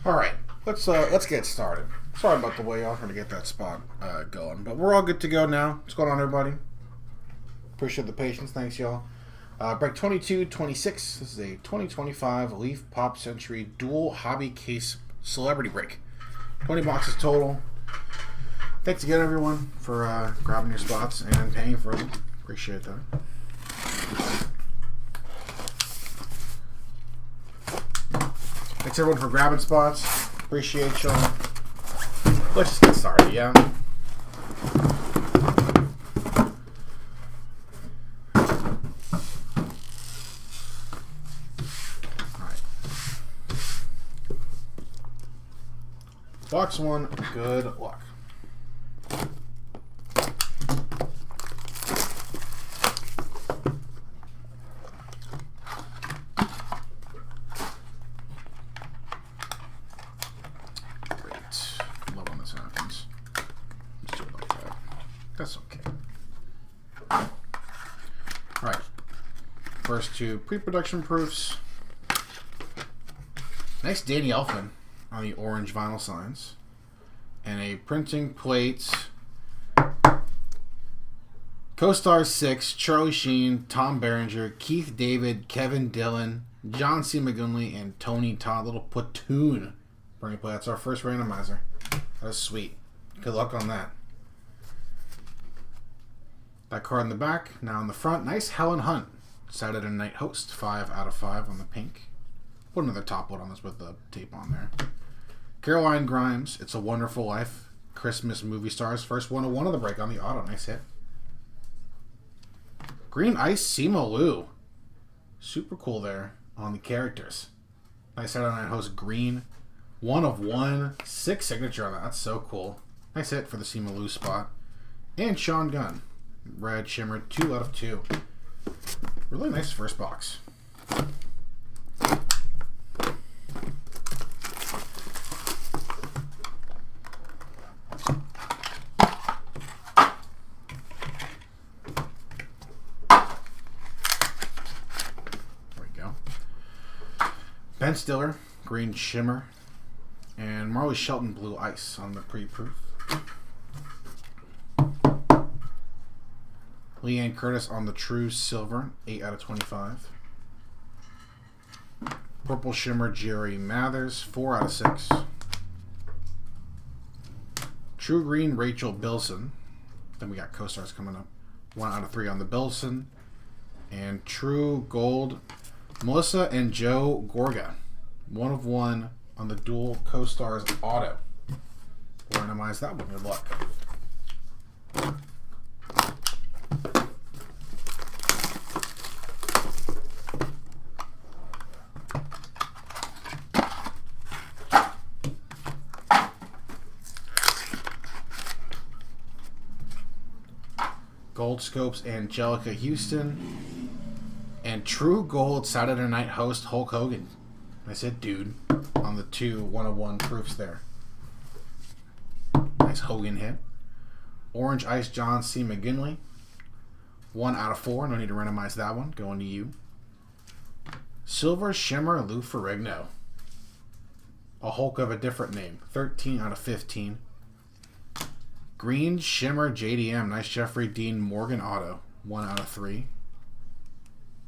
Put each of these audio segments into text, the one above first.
All right, let's get started. Sorry about the way y'all trying to get that spot going, but we're all good to go now. What's going on, everybody? Appreciate the patience. Thanks, y'all. Break 2226. This is a 2025 Leaf Pop Century Dual Hobby Case Celebrity Break. 20 boxes total. Thanks again, everyone, for grabbing your spots and paying for them. Appreciate that. Thanks, everyone, for grabbing spots. Appreciate y'all. Let's just get started, yeah? Alright. Box one, good luck. That's okay. Alright. First two pre-production proofs. Nice Danny Elfman on the orange vinyl signs. And a printing plate. Co-stars 6, Charlie Sheen, Tom Berenger, Keith David, Kevin Dillon, John C. McGinley, and Tony Todd. Little platoon printing plate. That's our first randomizer. That's sweet. Good luck on that. That card in the back, now in the front. Nice Helen Hunt, Saturday Night Host, 5 out of 5 on the pink. Put another top load on this with the tape on there. Caroline Grimes, It's a Wonderful Life, Christmas Movie Stars, first 101 of the break on the auto. Nice hit. Green Ice Sima Lu, super cool there on the characters. Nice Saturday Night Host green, 1 of 1, 6 signature on that. That's so cool. Nice hit for the Sima Lu spot. And Sean Gunn. Red Shimmer, 2 out of 2. Really nice first box. There we go. Ben Stiller, Green Shimmer, and Marley Shelton, Blue Ice on the pre-proof. Leanne Curtis on the True Silver, 8 out of 25. Purple Shimmer, Jerry Mathers, 4 out of 6. True Green, Rachel Bilson. Then we got co-stars coming up. 1 out of 3 on the Bilson. And True Gold, Melissa and Joe Gorga. 1 of 1 on the dual co-stars auto. We'll randomize that one. Good luck. Gold Scopes, Angelica Houston, and True Gold Saturday Night Host Hulk Hogan. I said dude on the 2 101 proofs there. Nice Hogan hit. Orange Ice John C. McGinley, 1 out of 4. No need to randomize that one. Going to you. Silver Shimmer Lou Ferrigno. A Hulk of a different name. 13 out of 15. Green Shimmer JDM, nice Jeffrey Dean Morgan auto, 1 out of 3.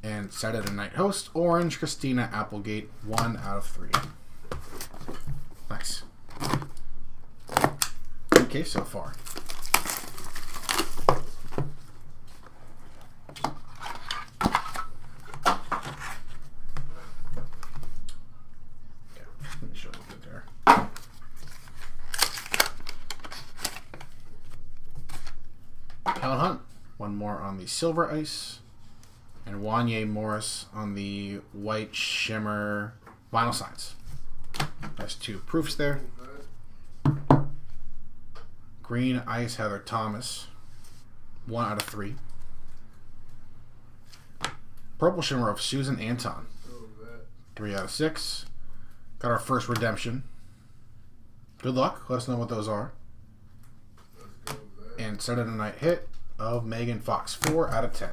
And Saturday Night Host, Orange Christina Applegate, 1 out of 3. Nice. Okay, so far. Okay, let me show you good there. Helen Hunt, 1 more on the Silver Ice, and Wanye Morris on the White Shimmer vinyl signs. There's 2 proofs there. Green Ice Heather Thomas, 1 out of 3. Purple Shimmer of Susan Anton, 3 out of 6. Got our first redemption. Good luck. Let us know what those are. And Saturday Night Hit of Megan Fox, 4 out of 10.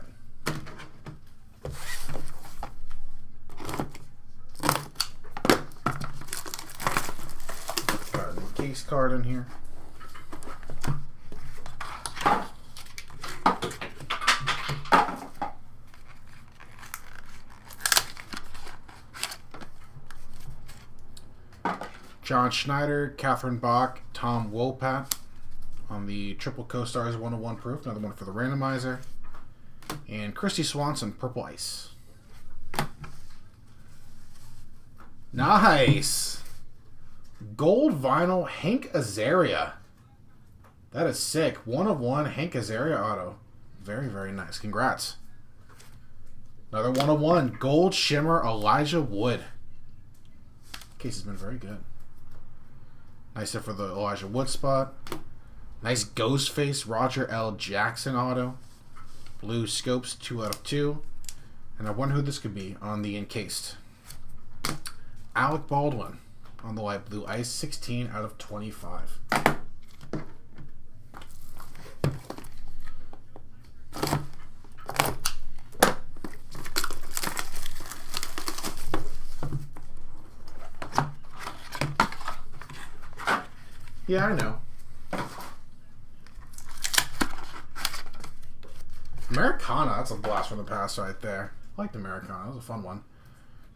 case card in here. John Schneider, Catherine Bach, Tom Wopat on the Triple Co-Stars 101 proof. Another one for the randomizer. And Christy Swanson, Purple Ice. Nice! Gold vinyl Hank Azaria. That is sick. 1/1 Hank Azaria auto. Very, very nice. Congrats. Another 1/1 Gold Shimmer Elijah Wood. Case has been very good. Nice hit for the Elijah Wood spot. Nice Ghostface Roger L. Jackson auto. Blue Scopes 2/2. And I wonder who this could be on the encased. Alec Baldwin on the light blue ice, 16/25. Yeah, I know. Americana, that's a blast from the past right there. I like the Americana, that was a fun one.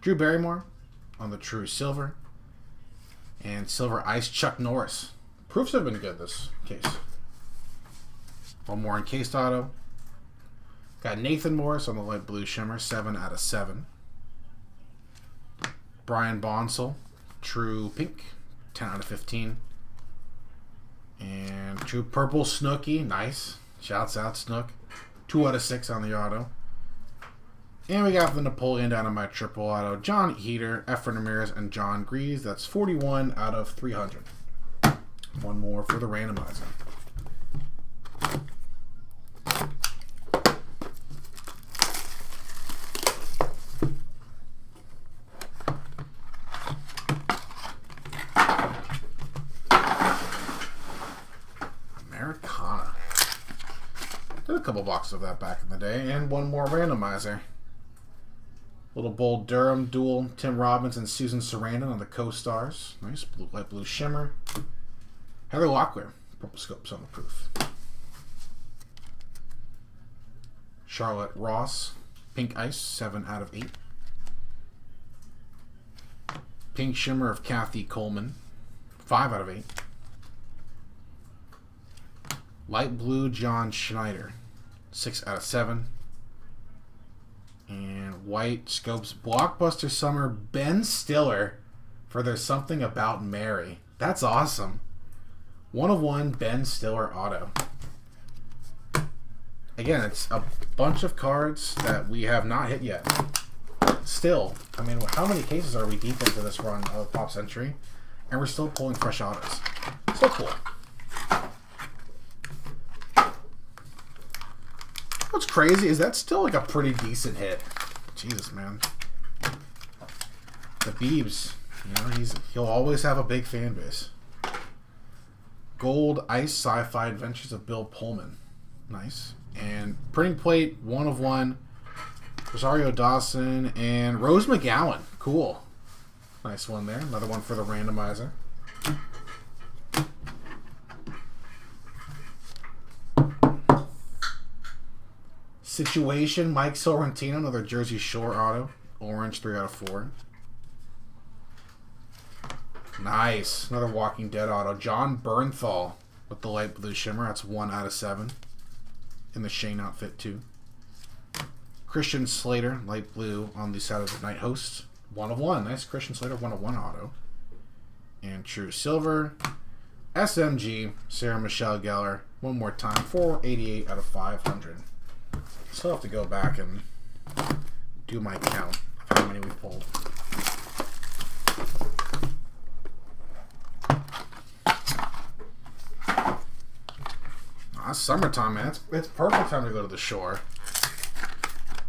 Drew Barrymore on the True Silver. And Silver Ice Chuck Norris. Proofs have been good this case. One more encased auto. Got Nathan Morris on the light blue shimmer, 7/7. Brian Bonsall, True Pink, 10/15. And True Purple Snooki, nice. Shouts out Snook. 2/6 on the auto. And we got the Napoleon Dynamite triple auto. John Heater, Efren Ramirez, and John Greaves. That's 41/300. One more for the randomizer. Americana. Did a couple boxes of that back in the day. And one more randomizer. Little Bold Durham duel. Tim Robbins and Susan Sarandon on the Co-Stars. Nice blue, light blue shimmer. Heather Locklear, Purple Scopes on the proof. Charlotte Ross, Pink Ice, 7/8. Pink Shimmer of Kathy Coleman, 5/8. Light Blue John Schneider, 6/7. And White Scopes Blockbuster Summer Ben Stiller for There's Something About Mary. That's awesome. 1/1 Ben Stiller auto. Again, it's a bunch of cards that we have not hit yet. Still, I mean, how many cases are we deep into this run of Pop Century? And we're still pulling fresh autos. So cool. What's crazy is that's still like a pretty decent hit. Jesus, man. The Biebs, you know, he'll always have a big fan base. Gold Ice Sci-Fi Adventures of Bill Pullman. Nice. And printing plate, 1/1. Rosario Dawson and Rose McGowan. Cool. Nice one there. Another one for the randomizer. Situation, Mike Sorrentino, another Jersey Shore auto. Orange, 3/4. Nice. Another Walking Dead auto. John Bernthal with the light blue shimmer. That's 1/7. In the Shane outfit, too. Christian Slater, light blue on the side of the Night Host. 1/1. Nice Christian Slater, 1/1 auto. And True Silver. SMG, Sarah Michelle Gellar. One more time. 488/500. Still have to go back and do my count of how many we pulled. It's summertime, man. It's perfect time to go to the shore.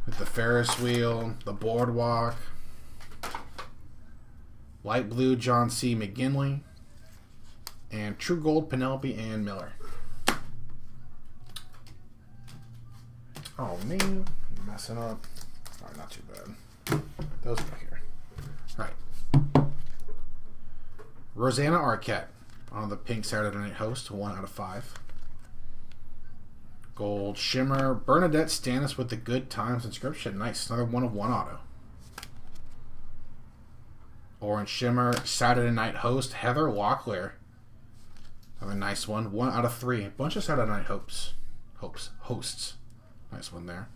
With the Ferris wheel, the boardwalk. Light blue John C. McGinley. And True Gold Penelope Ann Miller. Oh man, I'm messing up. Alright, not too bad. Those are here. Alright. Rosanna Arquette on the pink Saturday Night Host, 1 out of 5. Gold Shimmer, Bernadette Stannis with the Good Times inscription. Nice, another 1 of 1 auto. Orange Shimmer, Saturday Night Host, Heather Locklear. Another nice one, 1 out of 3. A bunch of Saturday Night hosts. Nice one there.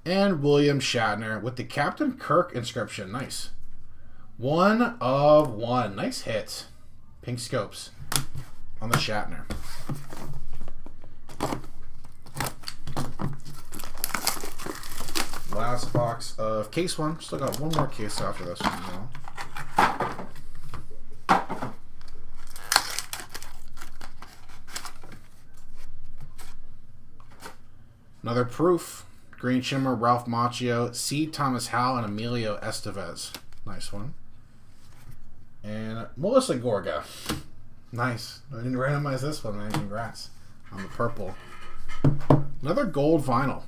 And William Shatner with the Captain Kirk inscription. Nice. 1 of 1. Nice hit. Pink scopes on the Shatner. Last box of case 1. Still got one more case after this one now. Another proof. Green Shimmer, Ralph Macchio, C. Thomas Howell, and Emilio Estevez. Nice one. And Melissa Gorga. Nice. I didn't randomize this one, man. Congrats on the purple. Another gold vinyl.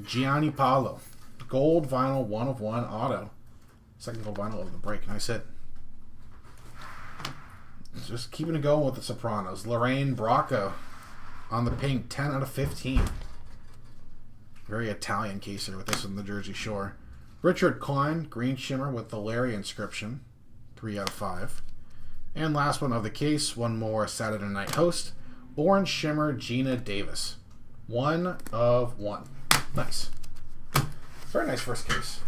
Gianni Paolo. Gold vinyl, 1 of 1 auto. Second gold vinyl of the break. Nice hit. Just keeping it going with the Sopranos. Lorraine Bracco on the pink, 10 out of 15. Very Italian case here with this on the Jersey Shore. Richard Klein, Green Shimmer with the Larry inscription, 3 out of 5. And last one of the case, one more Saturday Night Host. Orange Shimmer, Gina Davis, 1 of 1. Nice. Very nice first case.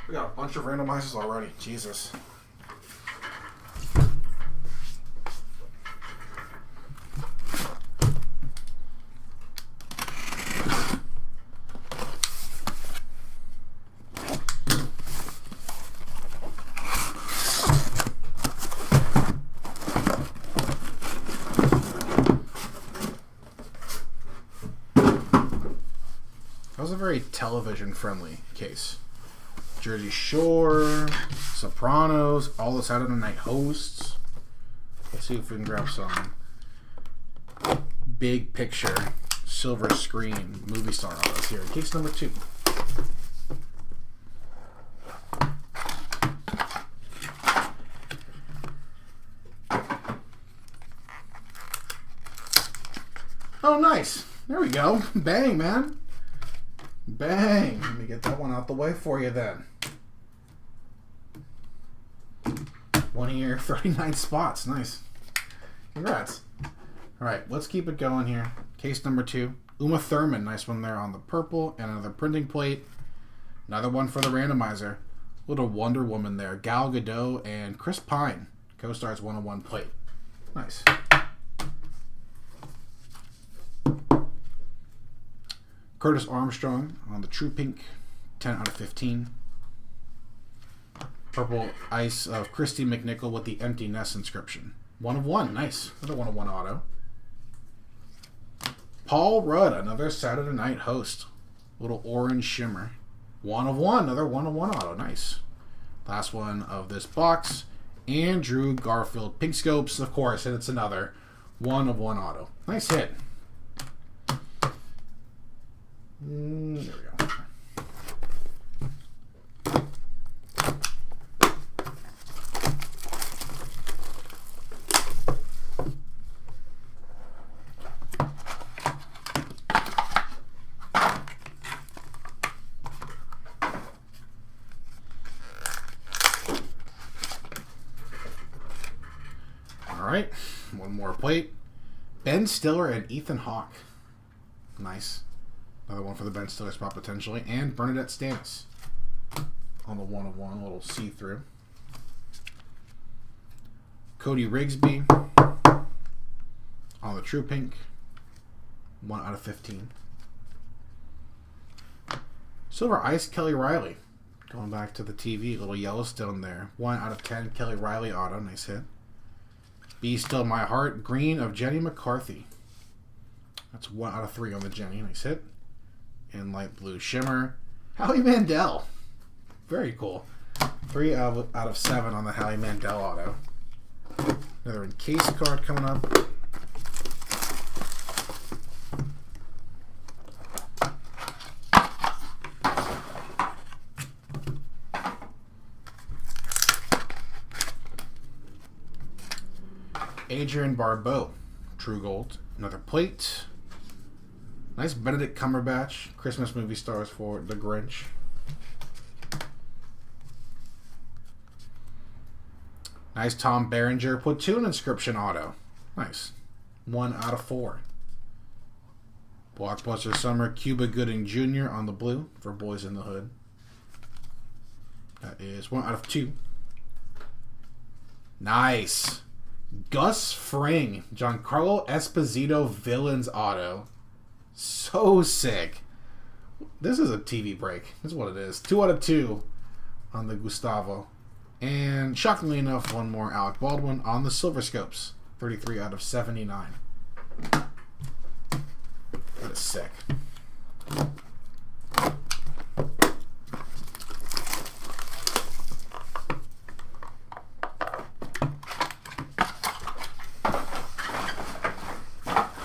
We got a bunch of randomizers already. Jesus. That was a very television-friendly case. Jersey Shore, Sopranos, all the Saturday Night Hosts. Let's see if we can grab some big picture, silver screen movie star autos here. Case number 2. Oh, nice. There we go. Bang, man. Bang! Let me get that one out the way for you then. 1 year, 39 spots. Nice. Congrats. Alright, let's keep it going here. Case number 2. Uma Thurman. Nice one there on the purple. And another printing plate. Another one for the randomizer. Little Wonder Woman there. Gal Gadot and Chris Pine. Co-stars 101 plate. Nice. Curtis Armstrong on the True Pink, 10 out of 15. Purple Ice of Christy McNichol with the Empty Nest inscription. 1 of 1. Nice. Another 1 of 1 auto. Paul Rudd, another Saturday Night Host. Little Orange Shimmer. 1 of 1. Another 1 of 1 auto. Nice. Last one of this box. Andrew Garfield. Pink Scopes, of course, and it's another 1 of 1 auto. Nice hit. There we go. All right, one more plate. Ben Stiller and Ethan Hawke. Nice. Another one for the Ben Stiller spot potentially. And Bernadette Stannis on the 1 of 1, a little see-through. Cody Rigsby on the True Pink, 1 out of 15. Silver Ice, Kelly Riley. Going back to the TV, little Yellowstone there. 1 out of 10, Kelly Riley auto. Nice hit. Be Still My Heart, Green of Jenny McCarthy. That's 1 out of 3 on the Jenny. Nice hit. And light blue shimmer, Howie Mandel. Very cool. 3 out of 7 on the Howie Mandel auto. Another encased card coming up. Adrian Barbeau, True Gold. Another plate. Nice Benedict Cumberbatch, Christmas movie stars for The Grinch. Nice Tom Berenger Platoon Inscription auto. Nice. 1 out of 4. Blockbuster Summer Cuba Gooding Jr. on the blue for Boys in the Hood. That is 1 out of 2. Nice. Gus Fring, Giancarlo Esposito Villains auto. So sick. This is a TV break. This is what it is. 2 out of 2 on the Gustavo. And shockingly enough, one more Alec Baldwin on the Silver Scopes. 33 out of 79. That is sick.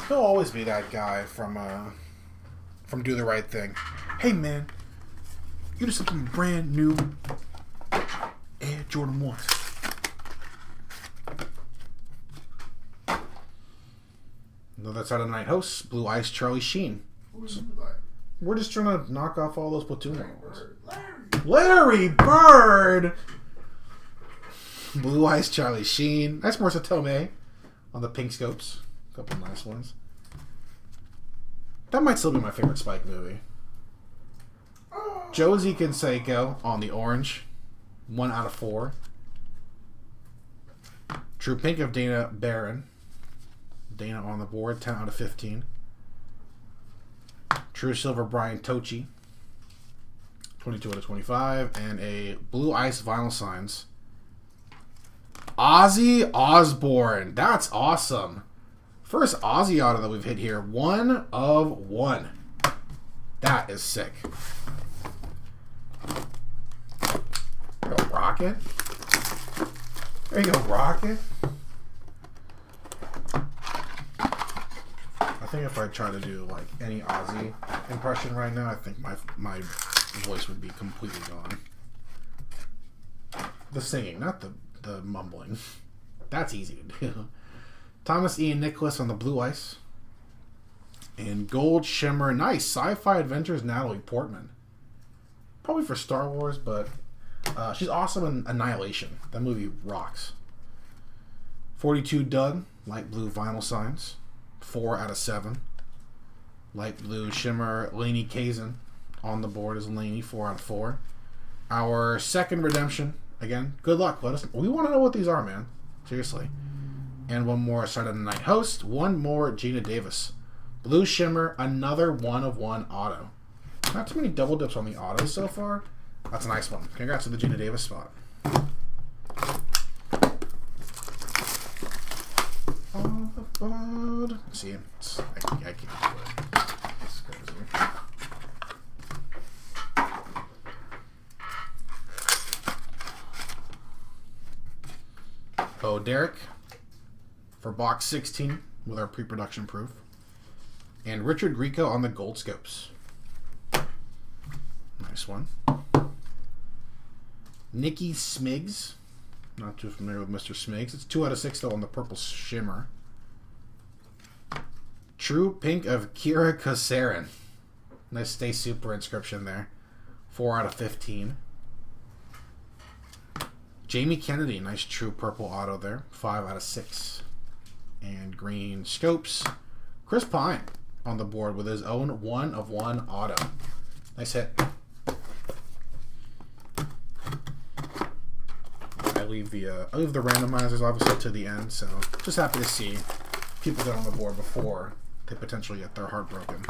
He'll always be that guy from Do the Right Thing. Hey man, you just something brand new. Air Jordan 1. Another side of the night host, Blue Ice Charlie Sheen. We're just trying to knock off all those platoon ones. Larry Bird! Blue Ice Charlie Sheen. Nice Marissa Tomei on the pink scopes. A couple nice ones. That might still be my favorite Spike movie. Josie Canseco on the orange. 1 out of 4. True Pink of Dana Barron. Dana on the board. 10 out of 15. True Silver Brian Tochi. 22 out of 25. And a Blue Ice Vinyl Signs. Ozzy Osbourne. That's awesome. First Ozzy auto that we've hit here. 1 of 1. That is sick. There you go, Rocket. There you go, Rocket. I think if I try to do like any Ozzy impression right now, I think my voice would be completely gone. The singing, not the mumbling. That's easy to do. Thomas Ian Nicholas on the Blue Ice. And Gold Shimmer. Nice. Sci-Fi Adventures Natalie Portman. Probably for Star Wars, but she's awesome in Annihilation. That movie rocks. 42 Doug. Light blue vinyl signs. 4 out of 7. Light blue shimmer. Laney Kazan on the board is Laney. 4 out of 4. Our second redemption. Again, good luck. Let us. We want to know what these are, man. Seriously. And one more Side of the Night host. One more Gina Davis. Blue Shimmer. Another 1 of 1 auto. Not too many double dips on the autos so far. That's a nice one. Congrats to the Gina Davis spot. See, I can't do it. It's crazy. Oh, Derek for box 16 with our pre-production proof. And Richard Grieco on the gold scopes. Nice one. Nikki Smiggs. Not too familiar with Mr. Smiggs. It's 2 out of 6 though on the purple shimmer. True Pink of Kira Kosarin. Nice Stay Super inscription there. 4 out of 15. Jamie Kennedy. Nice True Purple auto there. 5 out of 6. And green scopes. Chris Pine on the board with his own 1 of 1 auto. Nice hit. I leave the randomizers obviously to the end, so just happy to see people get on the board before they potentially get their heart broken.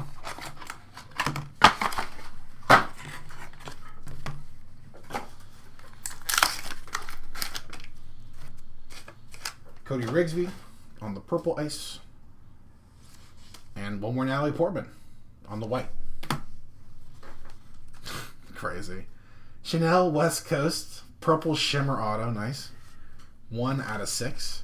Cody Rigsby on the purple ice. And one more Natalie Portman on the white. Crazy. Chanel West Coast. Purple Shimmer auto. Nice. 1 out of 6.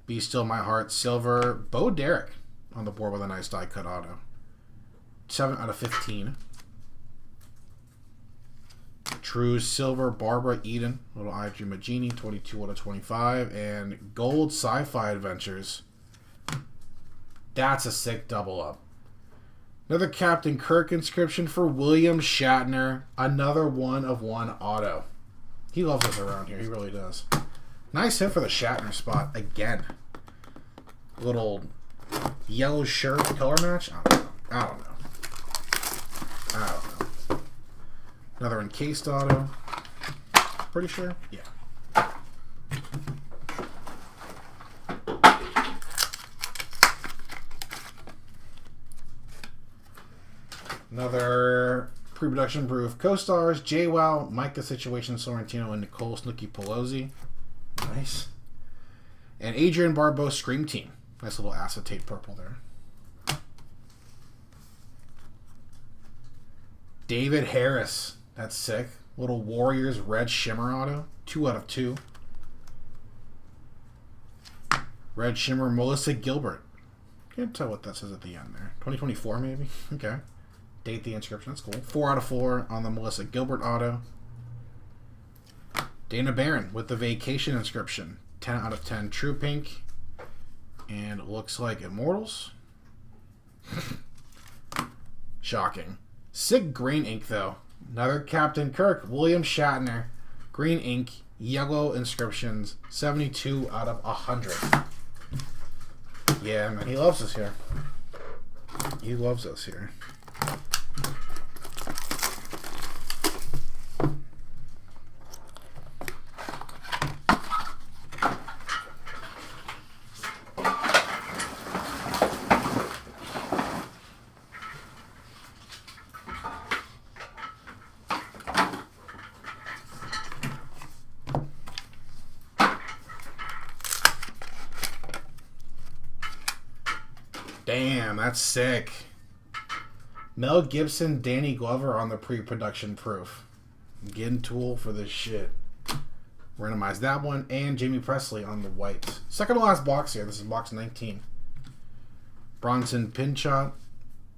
Be Still My Heart. Silver. Bo Derek on the board with a nice die cut auto. 7 out of 15. True Silver Barbara Eden, little IG Magini, 22 out of 25. And Gold Sci-Fi Adventures. That's a sick double up. Another Captain Kirk inscription for William Shatner. Another 1/1 auto. He loves us around here. He really does. Nice hit for the Shatner spot again. Little yellow shirt color match. I don't know. Another encased auto. Pretty sure. Yeah. Another pre-production proof co-stars, JWoww, Micah Situation Sorrentino, and Nicole Snooki Pelosi. Nice. And Adrian Barbeau Scream Team. Nice little acetate purple there. David Harris. That's sick. Little Warriors Red Shimmer auto. 2 out of 2. Red Shimmer Melissa Gilbert. Can't tell what that says at the end there. 2024 maybe? Okay. Date the inscription. That's cool. 4 out of 4 on the Melissa Gilbert auto. Dana Barron with the Vacation inscription. 10 out of 10 True Pink. And it looks like Immortals. Shocking. Sick green ink though. Another Captain Kirk. William Shatner. Green ink. Yellow inscriptions. 72 out of 100. Yeah, man. He loves us here. He loves us here. Damn, that's sick. Mel Gibson, Danny Glover on the pre-production proof. I'm getting tool for this shit. Randomize that one. And Jamie Presley on the white. Second to last box here. This is box 19. Bronson Pinchot.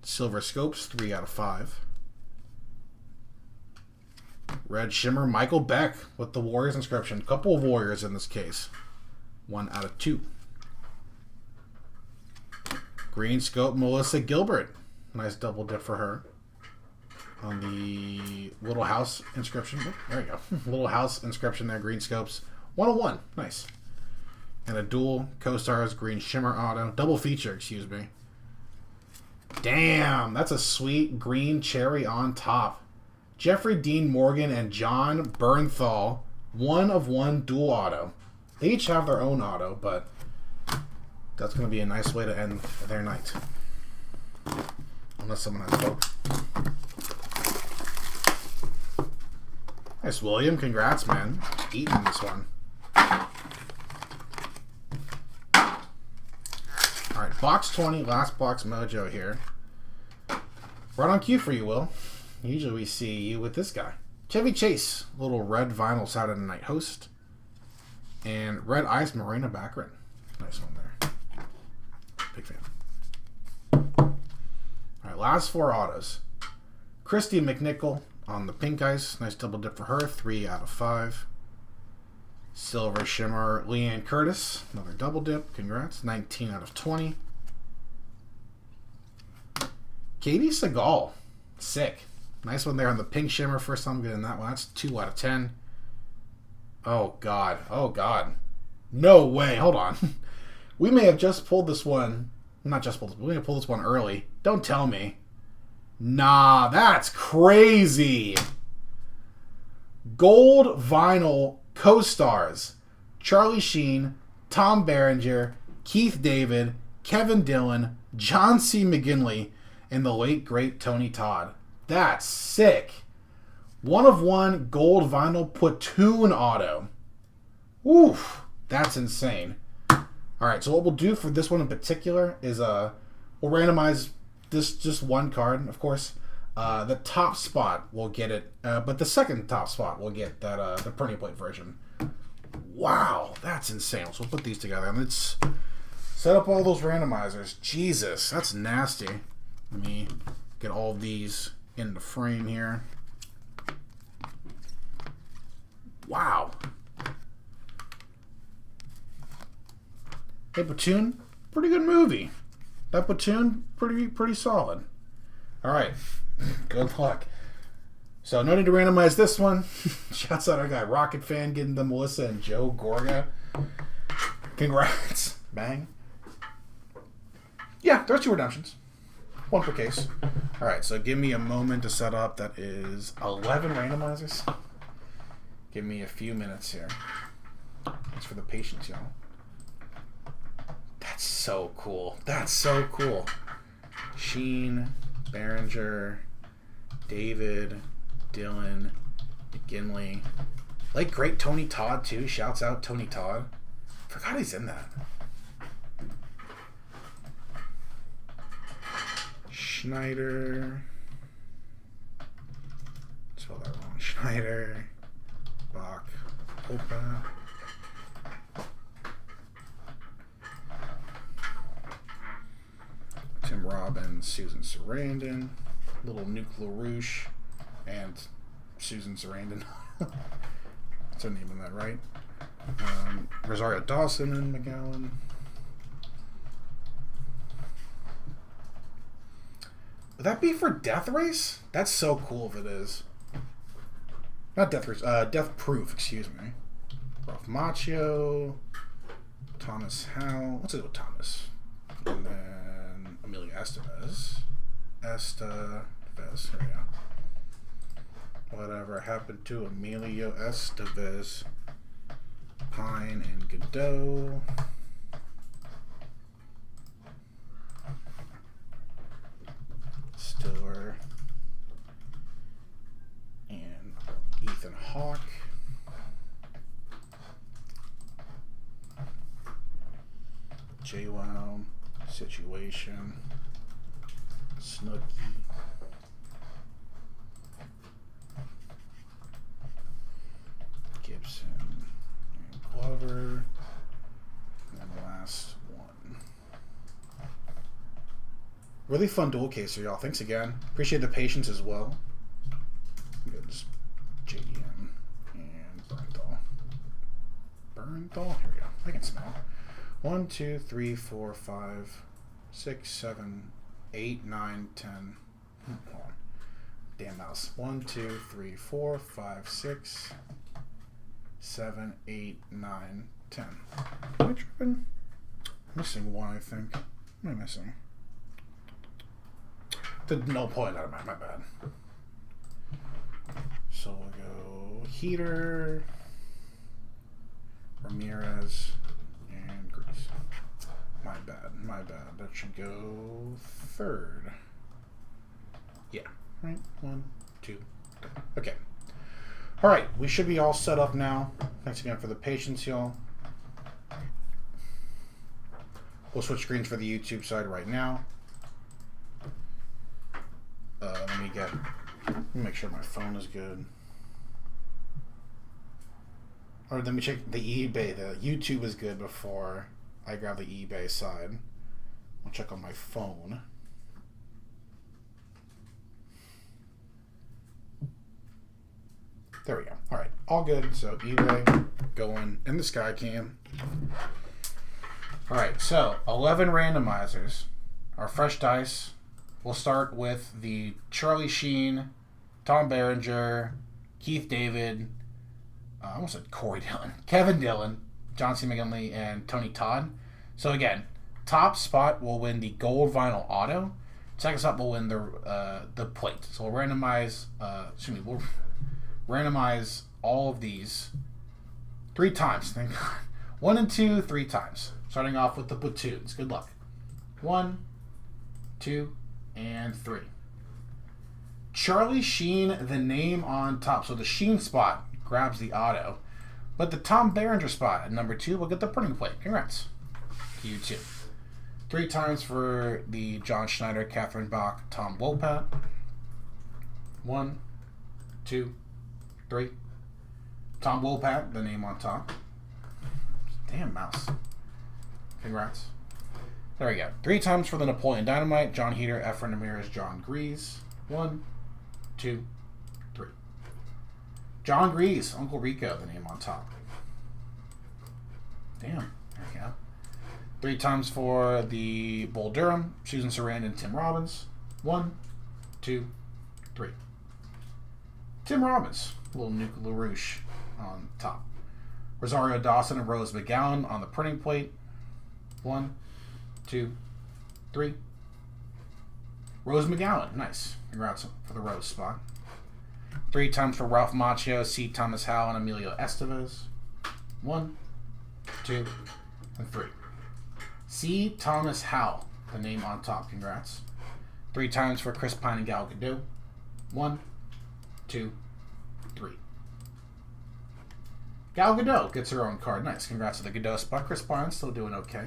Silver Scopes, 3 out of 5. Red Shimmer, Michael Beck with the Warriors inscription. Couple of Warriors in this case. 1 out of 2. Green Scope, Melissa Gilbert. Nice double dip for her. On the Little House inscription. Oh, there you go. Little House inscription there, Green Scopes. 101. Nice. And a dual co-stars Green Shimmer auto. Double feature, excuse me. Damn, that's a sweet green cherry on top. Jeffrey Dean Morgan and John Bernthal. 1/1 dual auto. They each have their own auto, but that's going to be a nice way to end their night. Unless someone has both. Nice, William. Congrats, man. Eating this one. Alright, box 20. Last box mojo here. Right on cue for you, Will. Usually we see you with this guy. Chevy Chase. Little red vinyl Saturday Night Host. And Red Ice Marina Baccarin. Nice one there. Big fan. Alright, last 4 autos. Christy McNichol on the pink ice. Nice double dip for her. 3 out of 5. Silver Shimmer, Leanne Curtis. Another double dip. Congrats. 19 out of 20. Katie Seagal. Sick. Nice one there on the pink shimmer. First time getting that one. That's 2 out of 10. Oh, God. Oh, God. No way. Hold on. We may have just pulled this one. Not just pulled this. We may have pulled this one early. Don't tell me. Nah, that's crazy. Gold vinyl co-stars. Charlie Sheen, Tom Berenger, Keith David, Kevin Dillon, John C. McGinley, and the late, great Tony Todd. That's sick. 1/1 gold vinyl platoon auto. Oof, that's insane. Alright, so what we'll do for this one in particular is we'll randomize this just one card, of course. The top spot will get it, but the second top spot will get that the printing plate version. Wow, that's insane. So we'll put these together and let's set up all those randomizers. Jesus, that's nasty. Let me get all these in the frame here. Wow. Hey, Platoon, pretty good movie. That Platoon, pretty solid. All right, good luck. So no need to randomize this one. Shouts out our guy Rocket Fan getting the Melissa and Joe Gorga. Congrats. Bang. Yeah, there's 2 redemptions. 1 per case. All right, so give me a moment to set up. That is 11 randomizers. Give me a few minutes here. Thanks for the patience, y'all. That's so cool. That's so cool. Sheen, Behringer, David, Dylan, McGinley. Like great Tony Todd too. Shouts out Tony Todd. Forgot he's in that. Schneider. Spell that wrong. Schneider. Bach. Opa. Tim Robbins, Susan Sarandon, Little Nuke LaRouche, and Susan Sarandon. That's her name in that, right? Rosario Dawson and McGowan. Would that be for Death Race? That's so cool if it is. Not Death Race, Death Proof, excuse me. Ralph Macchio, Thomas Howell. Let's go with Thomas. And then Emilio Estevez. Here we go. Whatever happened to Emilio Estevez? Pine and Godot. Stiller. And Ethan Hawke. JWoww. Situation. Snooki. Gibson. And Glover. And then the last one. Really fun dual caser, y'all. Thanks again. Appreciate the patience as well. Good. JDM and Bernthal. Bernthal? Here we go. I can smell. 1, 2, 3, 4, 5, 6, 7, 8, 9, 10. Hold on. Damn mouse. 1, 2, 3, 4, 5, 6, 7, 8, 9, 10. Am I tripping? Missing one, I think. What am I missing? The no point out of my bad. So we'll go Heater, Ramirez, and Grease. My bad. That should go third. Yeah, right? 1, 2, 3. Okay. All right, we should be all set up now. Thanks again for the patience, y'all. We'll switch screens for the YouTube side right now. Let me make sure my phone is good. Or let me check the eBay. The YouTube is good before I grab the eBay side. I'll check on my phone. There we go. All right, all good. So eBay going in the sky cam. All right, so 11 randomizers. Our fresh dice. We'll start with the Charlie Sheen, Tom Berenger, Keith David, I almost said Corey Dillon, Kevin Dillon, John C. McGinley, and Tony Todd. So again, top spot will win the gold vinyl auto. Second spot will win the plate. So we'll randomize. We'll randomize all of these 3 times. Thank God. 1 and 2, 3 times. Starting off with the platoons. Good luck. 1, 2, and 3. Charlie Sheen, the name on top. So the Sheen spot grabs the auto. But the Tom Berenger spot at number 2 will get the printing plate. Congrats. You too. 3 times for the John Schneider, Catherine Bach, Tom Wopat. 1, 2, 3. Tom Wopat, the name on top. Damn mouse. Congrats. There we go. 3 times for the Napoleon Dynamite, John Heater, Efren Ramirez, John Grease. 1, 2, 3. John Grease, Uncle Rico, the name on top. Damn. There we go. 3 times for the Bull Durham, Susan Sarandon, and Tim Robbins. 1, 2, 3. Tim Robbins, little Nuke LaRouche on top. Rosario Dawson and Rose McGowan on the printing plate. 1, 2, 3. Rose McGowan, nice. Congrats for the Rose spot. 3 times for Ralph Macchio, C. Thomas Howell, and Emilio Estevez. 1, 2, and 3. C. Thomas Howell, the name on top. Congrats. 3 times for Chris Pine and Gal Gadot. 1, 2, 3. Gal Gadot gets her own card. Nice. Congrats to the Gadot spot. Chris Pine still doing okay.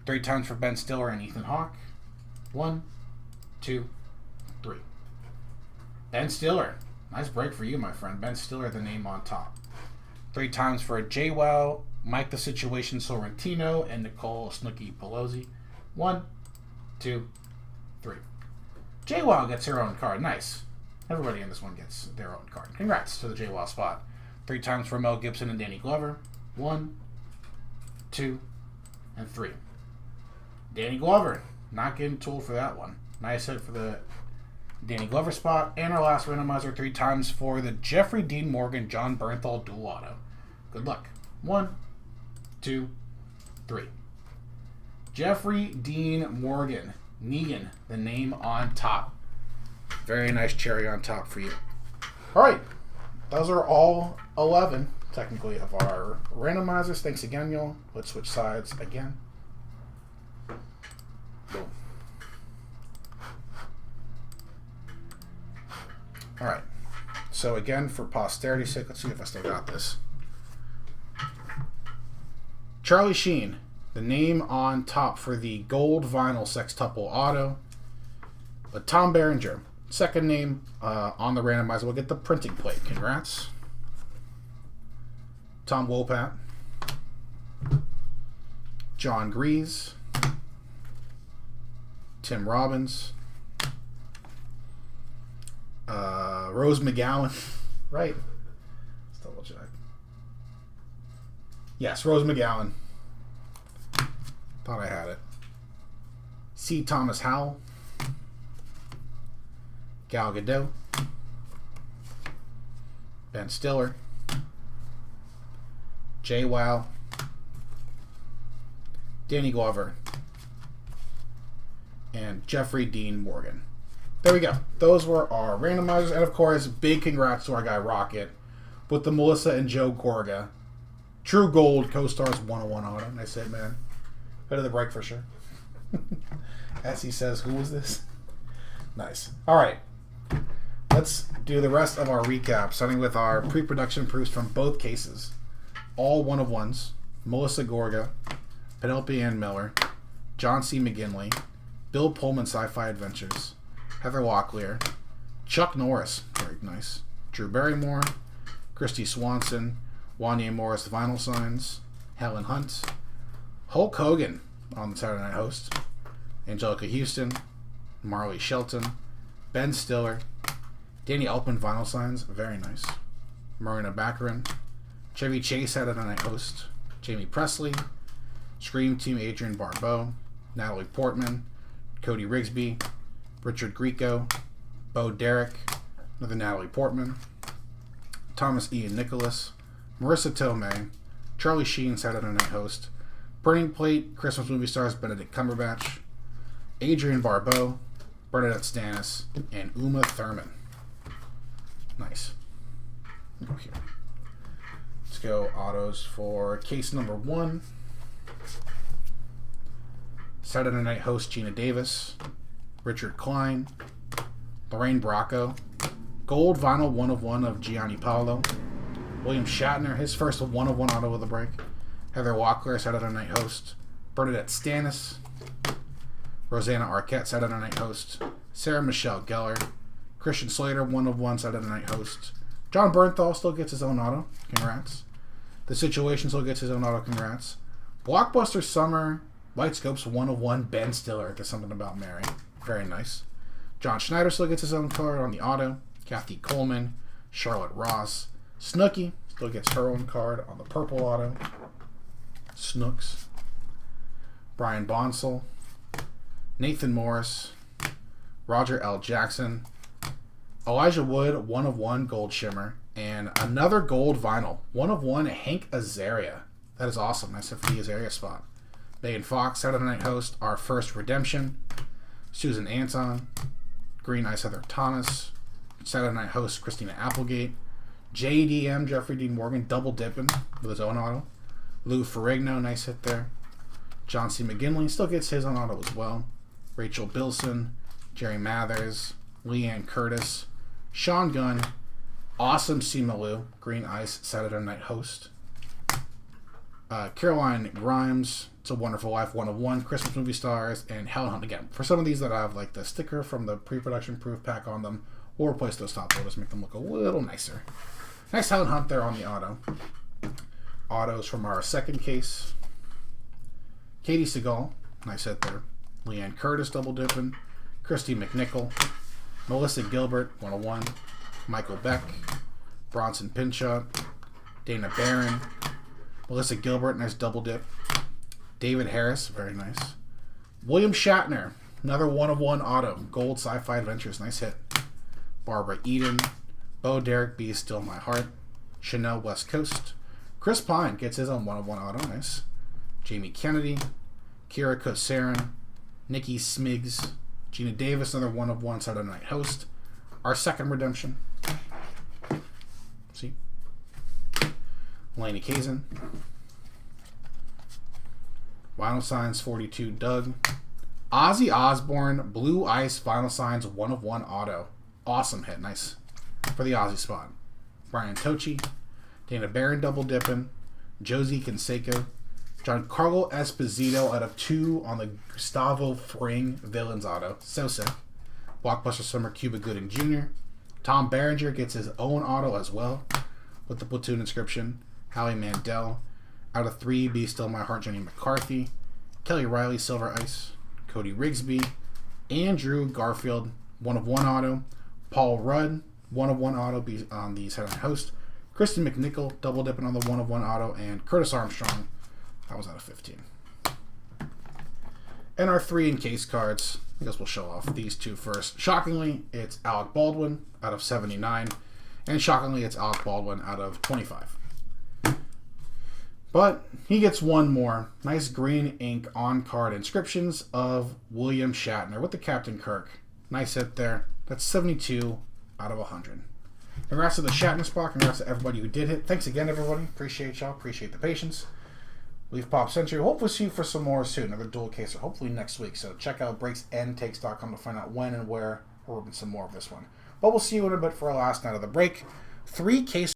3 times for Ben Stiller and Ethan Hawke. 1, 2, 3. Ben Stiller. Nice break for you, my friend. Ben Stiller, the name on top. 3 times for J-Wow, Mike the Situation Sorrentino, and Nicole Snooki Pelosi. 1, 2, 3. J-Wow gets her own card. Nice. Everybody in this one gets their own card. Congrats to the J-Wow spot. 3 times for Mel Gibson and Danny Glover. 1, 2, and 3. Danny Glover. Not getting tooled for that one. Nice hit for the Danny Glover spot. And our last randomizer 3 times for the Jeffrey Dean Morgan John Bernthal dual auto. Good luck. 1, 2, 3. Jeffrey Dean Morgan. Negan, the name on top. Very nice cherry on top for you. Alright. Those are all 11, technically, of our randomizers. Thanks again, y'all. Let's switch sides again. Boom. Alright. So again, for posterity's sake, let's see if I still got this. Charlie Sheen, the name on top for the gold vinyl sextuple auto. But Tom Berenger, second name on the randomizer. We'll get the printing plate. Congrats. Tom Wopat. John Grease. Tim Robbins. Rose McGowan. Right. Let's double check. Yes, Rose McGowan. Thought I had it. C. Thomas Howell. Gal Gadot. Ben Stiller. J-Wow. Danny Glover. And Jeffrey Dean Morgan. There we go. Those were our randomizers. And of course, big congrats to our guy Rocket with the Melissa and Joe Gorga True Gold Co-Stars 101 auto. Nice hit, man. Go to the break for sure. As he says, who was this? Nice. All right. Let's do the rest of our recap, starting with our pre-production proofs from both cases. All 1-of-1s. Melissa Gorga, Penelope Ann Miller, John C. McGinley, Bill Pullman Sci-Fi Adventures, Heather Locklear, Chuck Norris, very nice, Drew Barrymore, Christy Swanson, Wanya Morris Vinyl Signs, Helen Hunt, Hulk Hogan on the Saturday Night Host, Angelica Houston, Marley Shelton, Ben Stiller, Danny Elfman Vinyl Signs, very nice, Marina Baccarin, Chevy Chase Saturday Night Host, Jamie Presley, Scream Team Adrian Barbeau, Natalie Portman, Cody Rigsby, Richard Grieco, Bo Derek, another Natalie Portman, Thomas Ian Nicholas, Marissa Tomei, Charlie Sheen Saturday Night Host, Printing Plate, Christmas Movie Stars Benedict Cumberbatch, Adrian Barbeau, Bernadette Stanis, and Uma Thurman. Nice. Go here. Let's go autos for case number 1. Saturday Night Host Gina Davis, Richard Klein, Lorraine Bracco, gold vinyl 1-of-1 of Gianni Paolo, William Shatner, his first 1-of-1 auto with a break, Heather Locklear, Saturday Night Host, Bernadette Stanis, Rosanna Arquette, Saturday Night Host, Sarah Michelle Gellar, Christian Slater, 1-of-1 Saturday Night Host, John Bernthal still gets his own auto, congrats. The Situation still gets his own auto, congrats. Blockbuster Summer, White Scopes 1-of-1 Ben Stiller, There's Something About Mary, very nice. John Schneider still gets his own card on the auto, Kathy Coleman, Charlotte Ross, Snooki still gets her own card on the purple auto. Snooks. Brian Bonsall. Nathan Morris. Roger L. Jackson. Elijah Wood, 1 of 1 gold shimmer. And another gold vinyl. 1 of 1 Hank Azaria. That is awesome. Nice hit for the Azaria spot. Megan Fox, Saturday Night Host, our first redemption. Susan Anton. Green Ice Heather Thomas. Saturday Night Host, Christina Applegate. JDM, Jeffrey Dean Morgan, double dipping with his own auto. Lou Ferrigno, nice hit there. John C. McGinley still gets his own auto as well. Rachel Bilson. Jerry Mathers. Leanne Curtis. Sean Gunn. Awesome Sima Lou, Green Ice, Saturday Night Host. Caroline Grimes, It's a Wonderful Life, 1 of 1, Christmas Movie Stars, and Hell Hunt. Again, for some of these that have like the sticker from the pre-production proof pack on them, we'll replace those top loaders, make them look a little nicer. Nice Hell Hunt there on the auto. Autos from our second case. Katie Seagal, nice hit there. Leanne Curtis, double dipping. Christy McNichol. Melissa Gilbert, 1 of 1. Michael Beck. Bronson Pinchot. Dana Barron. Melissa Gilbert, nice double dip. David Harris, very nice. William Shatner, another 1 of 1 auto. Gold Sci-Fi Adventures, nice hit. Barbara Eden. Bo Derek, Be Still My Heart. Chanel West Coast. Chris Pine gets his own 1 of 1 auto, nice. Jamie Kennedy. Kira Kosarin. Nikki Smiggs. Gina Davis, another 1 of 1 Saturday Night Host. Our second redemption. See? Lainey Kazan. Vinyl Signs 42 Doug. Ozzy Osbourne, Blue Ice Vinyl Signs 1 of 1 auto. Awesome hit. Nice for the Ozzy spot. Brian Tochi. Dana Barron double dipping. Josie Canseco. Giancarlo Esposito out of 2 on the Gustavo Fring Villains auto. So sick. Blockbuster Summer Cuba Gooding Jr. Tom Berenger gets his own auto as well with the platoon inscription. Howie Mandel. Out of 3, Be Still My Heart, Jenny McCarthy. Kelly Riley, Silver Ice. Cody Rigsby. Andrew Garfield, 1 of 1 auto. Paul Rudd, 1 of 1 auto on the Saturday Night Host. Kristen McNichol, double dipping on the 1 of 1 auto. And Curtis Armstrong, that was out of 15. And our 3 in case cards, I guess we'll show off these 2 first. Shockingly, it's Alec Baldwin out of 79. And shockingly, it's Alec Baldwin out of 25. But he gets 1 more. Nice green ink on-card inscriptions of William Shatner with the Captain Kirk. Nice hit there. That's 72 out of 100. Congrats to the Shatner spot. Congrats to everybody who did hit. Thanks again, everybody. Appreciate y'all. Appreciate the patience. Leaf Pop Century. Hopefully see you for some more soon. Another dual caser. Hopefully next week. So check out breaksandtakes.com to find out when and where we're opening some more of this one. But we'll see you in a bit for our last night of the break. 3 case